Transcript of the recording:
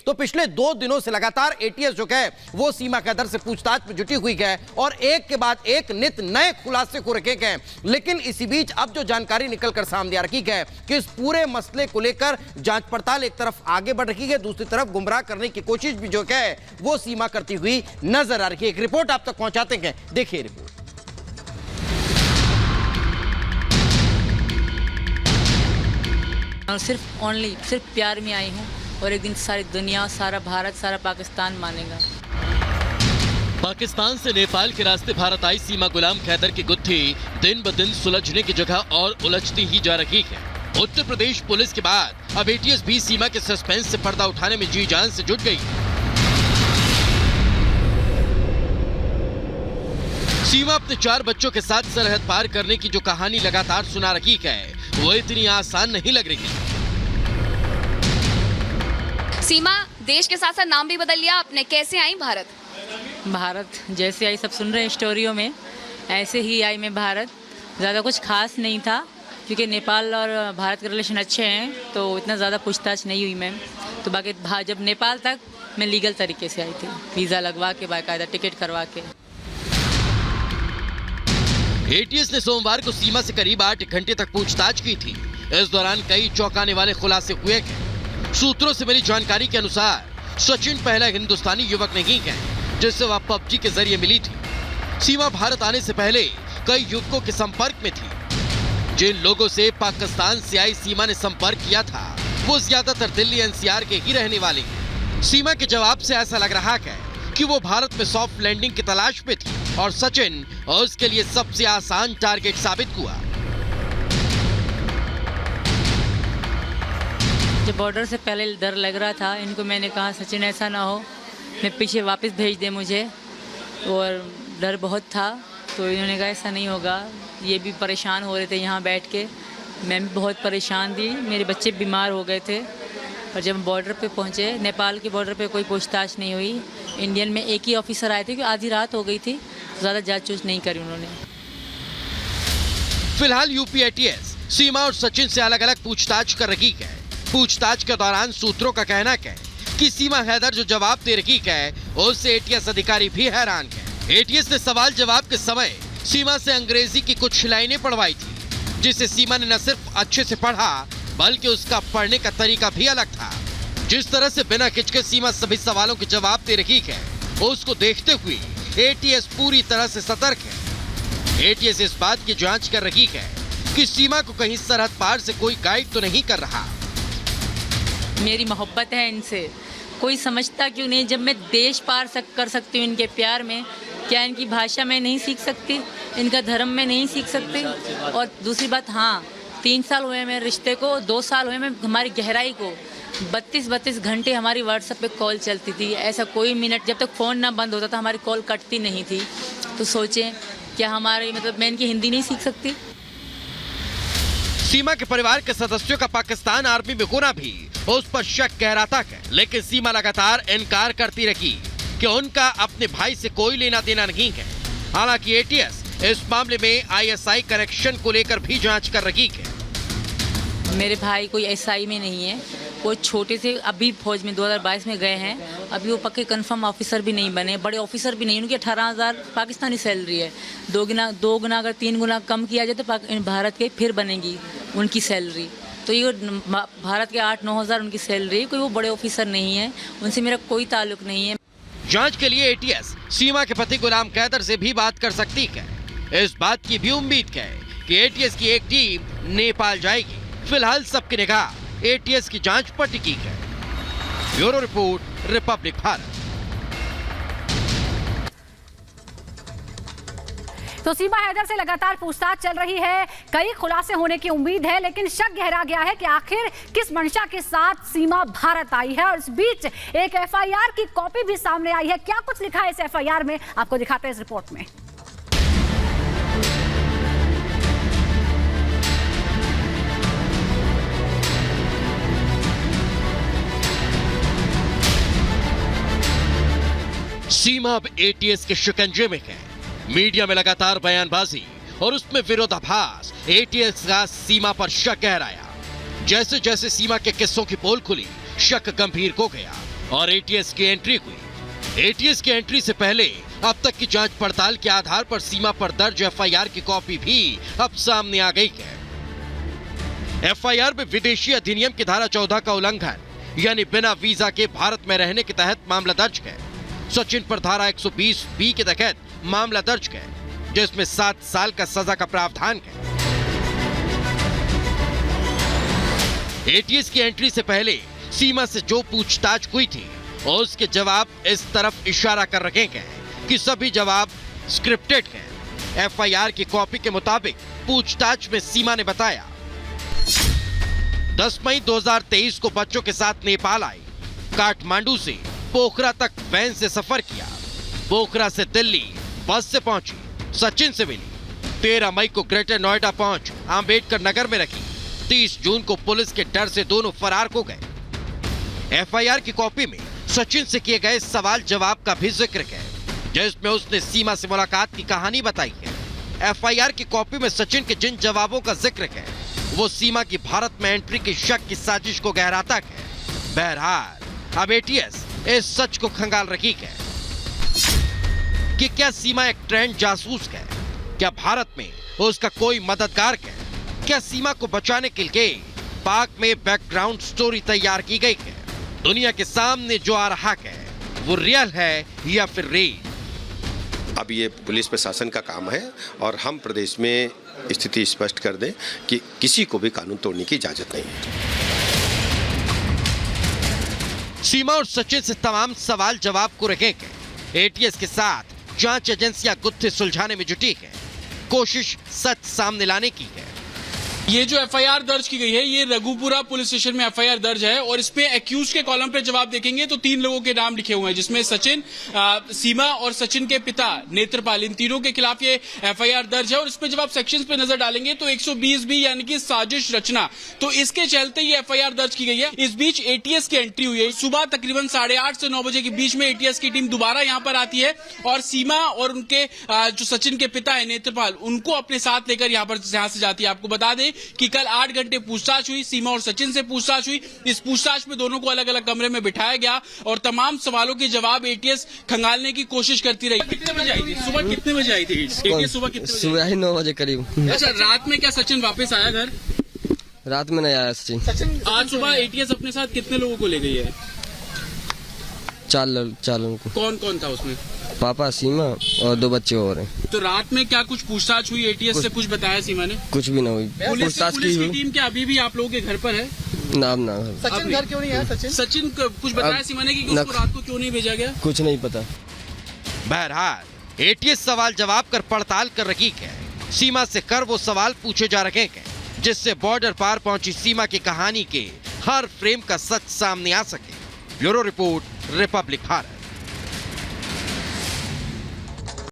तो पिछले 2 दिनों से लगातार एटीएस जो है वो सीमा कैदर से पूछताछ में जुटी हुई है और एक के बाद एक नित नए खुलासे को रखे गए। लेकिन इसी बीच अब जो जानकारी निकलकर सामने आ रही है कि इस पूरे मसले को लेकर जांच पड़ताल एक तरफ आगे बढ़ रही है, दूसरी तरफ गुमराह करने की कोशिश भी जो है वो सीमा करती हुई नजर आ रही है। एक रिपोर्ट आप तक पहुंचाते हैं, देखिए रिपोर्ट। सिर्फ प्यार में आई हूँ और एक दिन सारी दुनिया, सारा भारत, सारा पाकिस्तान मानेगा। पाकिस्तान से नेपाल के रास्ते भारत आई सीमा गुलाम कैदर की गुत्थी दिन ब दिन सुलझने की जगह और उलझती ही जा रही है। उत्तर प्रदेश पुलिस के बाद अब एटीएस भी सीमा के सस्पेंस से पर्दा उठाने में जी जान से जुट गई। सीमा अपने 4 बच्चों के साथ सरहद पार करने की जो कहानी लगातार सुना रही है वो इतनी आसान नहीं लग रही है। सीमा देश के साथ साथ नाम भी बदल लिया आपने, कैसे आई भारत? भारत जैसे आई, सब सुन रहे हैं स्टोरियों में, ऐसे ही आई मैं भारत। ज़्यादा कुछ खास नहीं था क्योंकि नेपाल और भारत के रिलेशन अच्छे हैं तो इतना ज़्यादा पूछताछ नहीं हुई मैम। तो बाकी जब नेपाल तक मैं लीगल तरीके से आई थी, वीज़ा लगवा के, बाकायदा टिकट करवा के। एटीएस ने सोमवार को सीमा से करीब 8 घंटे तक पूछताछ की थी। इस दौरान कई चौंकाने वाले खुलासे हुए हैं। सूत्रों से मिली जानकारी के अनुसार सचिन पहला हिंदुस्तानी युवक नहीं है जिससे वह पबजी के जरिए मिली थी। सीमा भारत आने से पहले कई युवकों के संपर्क में थी। जिन लोगों से पाकिस्तान से आई सीमा ने संपर्क किया था वो ज्यादातर दिल्ली एनसीआर के ही रहने वाले हैं। सीमा के जवाब से ऐसा लग रहा है कि वो भारत में सॉफ्ट लैंडिंग की तलाश में थी और सचिन उसके लिए सबसे आसान टारगेट साबित हुआ। जब बॉर्डर से पहले डर लग रहा था, इनको मैंने कहा सचिन ऐसा ना हो मैं पीछे वापस भेज दे मुझे, और डर बहुत था तो इन्होंने कहा ऐसा नहीं होगा। ये भी परेशान हो रहे थे यहाँ बैठ के, मैं भी बहुत परेशान थी, मेरे बच्चे बीमार हो गए थे। और जब बॉर्डर पे पहुँचे, नेपाल के बॉर्डर पे कोई पूछताछ नहीं हुई। इंडियन में एक ही ऑफिसर आए थे क्योंकि आधी रात हो गई थी, ज़्यादा जांच नहीं करी उन्होंने। फिलहाल यूपी एटीएस सीमा और सचिन से अलग अलग पूछताछ कर रही है। पूछताछ के दौरान सूत्रों का कहना है कि सीमा हैदर जो जवाब दे रही है उससे एटीएस अधिकारी भी हैरान है। एटीएस ने सवाल जवाब के समय सीमा से अंग्रेजी की कुछ लाइनें पढ़वाई थी जिसे सीमा ने न सिर्फ अच्छे से पढ़ा बल्कि उसका पढ़ने का तरीका भी अलग था। जिस तरह से बिना हिचके सीमा सभी सवालों के जवाब दे रही है उसको देखते हुए एटीएस पूरी तरह से सतर्क है। एटीएस इस बात की जांच कर रही है कि सीमा को कहीं सरहद पार से कोई गाइड तो नहीं कर रहा। मेरी मोहब्बत है इनसे, कोई समझता क्यों नहीं? जब मैं देश पार कर सकती हूँ इनके प्यार में, क्या इनकी भाषा में नहीं सीख सकती? इनका धर्म में नहीं सीख सकती? और दूसरी बात, हाँ 3 साल हुए मेरे रिश्ते को, 2 साल हुए मैं हमारी गहराई को। 32 घंटे हमारी व्हाट्सएप पे कॉल चलती थी, ऐसा कोई मिनट जब तक फ़ोन ना बंद होता था हमारी कॉल कटती नहीं थी। तो सोचें क्या हमारी मैं इनकी हिंदी नहीं सीख सकती? सीमा के परिवार के सदस्यों का पाकिस्तान आर्मी में होना भी उस पर शक गहराता है, लेकिन सीमा लगातार इनकार करती रही कि उनका अपने भाई से कोई लेना देना नहीं है। हालांकि एटीएस इस मामले में आईएसआई कनेक्शन को लेकर भी जांच कर रही है। मेरे भाई कोई एसआई में नहीं है, वो छोटे से अभी फौज में 2022 में गए हैं, अभी वो पक्के कंफर्म ऑफिसर भी नहीं बने, बड़े ऑफिसर भी नहीं। उनकी 18,000 पाकिस्तानी सैलरी है, 2 गुना अगर 3 गुना कम किया जाए तो भारत के फिर बनेगी उनकी सैलरी। तो ये भारत के 8-9 हज़ार उनकी सैलरी, कोई वो बड़े ऑफिसर नहीं है, उनसे मेरा कोई ताल्लुक नहीं है। जांच के लिए एटीएस सीमा के पति गुलाम कैदर से भी बात कर सकती है। इस बात की भी उम्मीद है कि एटीएस की एक टीम नेपाल जाएगी। फिलहाल सबकी निगाह एटीएस की जांच पर टिकी है। Bureau report, Republic Bharat. तो सीमा हैदर से लगातार पूछताछ चल रही है, कई खुलासे होने की उम्मीद है, लेकिन शक गहरा गया है कि आखिर किस मंशा के साथ सीमा भारत आई है। और इस बीच एक एफआईआर की कॉपी भी सामने आई है। क्या कुछ लिखा है इस एफआईआर में, आपको दिखाते हैं इस रिपोर्ट में। सीमा अब एटीएस के शिकंजे में है। मीडिया में लगातार बयानबाजी और उसमें विरोधाभास एटीएस का सीमा पर शक गहराया। जैसे जैसे सीमा के किस्सों की पोल खुली, शक गंभीर हो गया और एटीएस की एंट्री हुई। एटीएस की एंट्री से पहले अब तक की जांच पड़ताल के आधार पर सीमा पर दर्ज एफआईआर की कॉपी भी अब सामने आ गई है। एफआईआर में विदेशी अधिनियम की धारा 14 का उल्लंघन यानी बिना वीजा के भारत में रहने के तहत मामला दर्ज है। सचिन पर धारा 120B के तहत मामला दर्ज है, जिसमें 7 साल का सजा का प्रावधान है। एटीएस की एंट्री से पहले सीमा से जो पूछताछ हुई थी और उसके जवाब इस तरफ इशारा कर रखे हैं कि सभी जवाब स्क्रिप्टेड हैं। एफआईआर की कॉपी के मुताबिक पूछताछ में सीमा ने बताया 10 मई 2023 को बच्चों के साथ नेपाल आई। काठमांडू से पोखरा तक वैन से सफर किया। पोखरा से दिल्ली बस से पहुंची, सचिन से मिली। 13 मई को ग्रेटर नोएडा पहुंच अंबेडकर नगर में रखी। 30 जून को पुलिस के डर से दोनों फरार हो गए। एफआईआर की कॉपी में सचिन से किए गए सवाल जवाब का भी जिक्र है, जिसमें उसने सीमा से मुलाकात की कहानी बताई है। एफआईआर की कॉपी में सचिन के जिन जवाबों का जिक्र है वो सीमा की भारत में एंट्री की शक की साजिश को गहराता है। बहरहाल अब एटीएस इस सच को खंगाल रही है कि क्या सीमा एक ट्रेंड जासूस है, क्या भारत में उसका कोई मददगार है, क्या सीमा को बचाने के लिए पाक में बैकग्राउंड स्टोरी तैयार की गई है। दुनिया के सामने जो आ रहा है वो रियल है या फिर रील। अब ये पुलिस प्रशासन का काम है और हम प्रदेश में स्थिति स्पष्ट कर दें कि किसी को भी कानून तोड़ने की इजाजत नहीं है। सीमा और सचिन से तमाम सवाल जवाब को रखेंगे। एटीएस के साथ जांच एजेंसियां गुत्थे सुलझाने में जुटी है। कोशिश सच सामने लाने की है। ये जो एफआईआर दर्ज की गई है ये रघुपुरा पुलिस स्टेशन में एफआईआर दर्ज है और इसमें एक्यूज के कॉलम पे जवाब देखेंगे तो 3 लोगों के नाम लिखे हुए हैं, जिसमें सचिन, सीमा और सचिन के पिता नेत्रपाल, इन तीनों के खिलाफ ये एफआईआर दर्ज है। और इसमें जब आप सेक्शंस पे नजर डालेंगे तो 120 भी यानी कि साजिश रचना, तो इसके चलते ये एफआईआर दर्ज की गई है। इस बीच एटीएस की एंट्री हुई है। सुबह तकरीबन 8:30 से 9 बजे के बीच में एटीएस की टीम दोबारा यहाँ पर आती है और सीमा और उनके जो सचिन के पिता है नेत्रपाल, उनको अपने साथ लेकर यहाँ से जाती है। आपको बता दें कि कल 8 घंटे पूछताछ हुई, सीमा और सचिन से पूछताछ हुई। इस पूछताछ में दोनों को अलग अलग कमरे में बिठाया गया और तमाम सवालों के जवाब एटीएस खंगालने की कोशिश करती रही। कितने बजे आई थी? सुबह कितने बजे आई थी एटीएस? सुबह कितने बजे? सुबह ही 9 बजे करीब। अच्छा, रात में क्या सचिन वापस आया घर? रात में नहीं आया सचिन। आज सुबह एटीएस अपने साथ कितने लोगों को ले गई है? 4 लोगों को। कौन कौन था उसमें? पापा, सीमा और 2 बच्चे और हैं। तो रात में क्या कुछ पूछताछ हुई एटीएस से? कुछ बताया सीमा ने? कुछ भी ना हुई। पूछताछ की टीम क्या अभी भी आप लोगों के घर पर है? नाम ना। सचिन घर क्यों नहीं आया? सचिन कुछ बताया सीमा ने कि उसको रात को क्यों नहीं भेजा गया? कुछ नहीं पता। बहरहाल एटीएस सवाल जवाब कर पड़ताल कर रही है। सीमा से कर वो सवाल पूछे जा रहे हैं जिससे बॉर्डर पार पहुंची सीमा की कहानी के हर फ्रेम का सच सामने आ सके। Bureau report, Republic Bharat.